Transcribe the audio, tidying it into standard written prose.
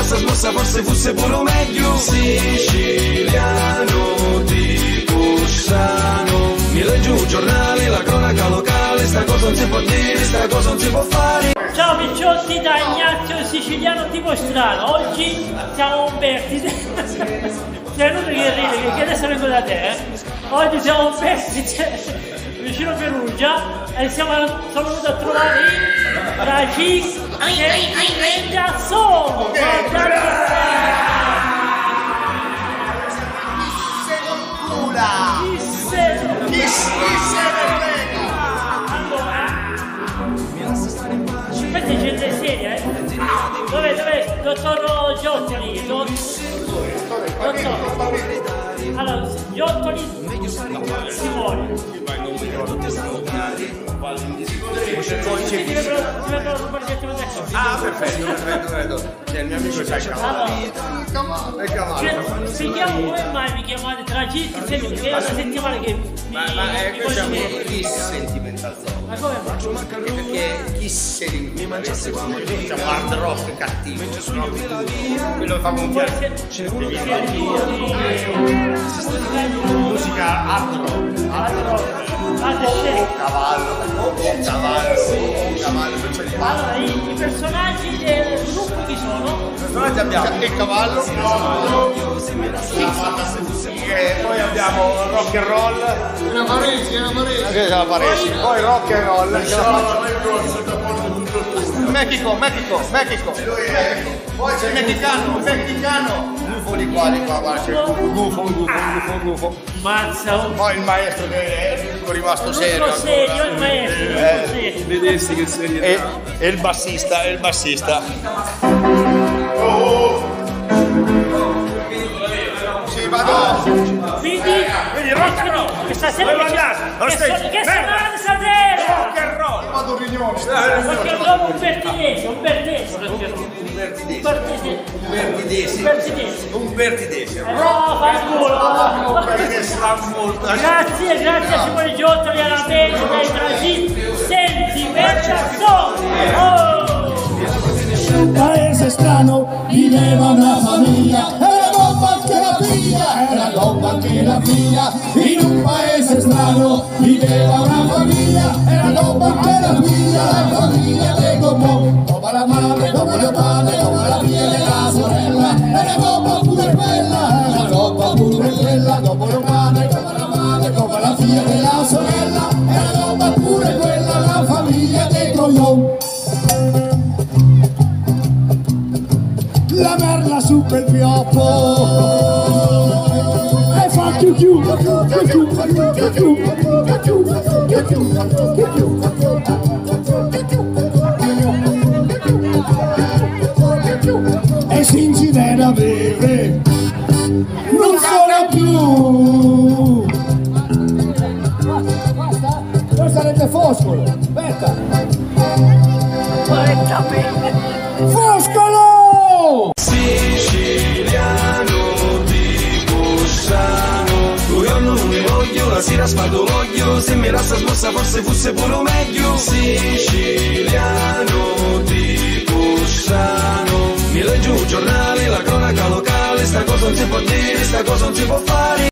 era sta smossa forse fosse pure meglio. Siciliano tipo strano, mi leggo un giornale, la cronaca locale, sta cosa non si può dire, sta cosa non si può fare. Ciao picciotti da Ignazio Siciliano tipo strano, oggi siamo Umberti. Sei venuto che ride, che adesso vengo da te, Oggi siamo Umberti, vicino Perugia, e sono venuto a trovare i Raggi e da solo! Chi se questa è gente seria, Dov'è? Dottor Giottoli? Allora, Giottoli Simone. Ah, perfetto. Il mio amico c'ha il cavallo. Come mai mi chiamate Tragitti? Perché è una settimana che ma qui siamo Kiss Sentimental Zone. Ma come faccio? Perché Kiss mi mangiasse come siamo hard rock cattivo. Quello fa gonfiare. Musica hard rock. Cavallo. Allora, i personaggi del gruppo chi sono? Personaggi abbiamo il cavallo, e poi abbiamo rock and roll, poi rock and roll, Mexico, poi c'è il messicano, gufo di qua, guarda, c'è un gufo. Mazza, Poi il maestro che è rimasto serio. Il maestro, Vedessi che serio. E il bassista, Sì, vado. Vedi, rock questa sera che suonate stasera? Rock and roll. Vado in riunione. Perché sono un bertidese. Fanculo. Perché sta molto. Grazie a Simone Giottoli, alla bene, dai Tragitti, Sentimental Zone. Paese strano viveva una famiglia, era gobba anche la figlia, in un paese strano viveva una famiglia, era gobba anche la famiglia del gobbò, come la madre, come il padre, come la figlia della sorella, era gobba pure quella, dopo il padre, come la madre, come la figlia della sorella, era gobba pure quella, la famiglia dei coglioni. La merla su quel pioppo e fa chiu e si incidere a bere, non suona più. Questo sarebbe Foscolo, aspetta. Foscolo! Siciliano tipo strano, io non ne voglio, la sera spado voglio, se mi la sta smossa forse fosse pure meglio. Siciliano tipo strano, mi leggo un giornale, la cronaca locale, sta cosa non si può dire, sta cosa non si può fare.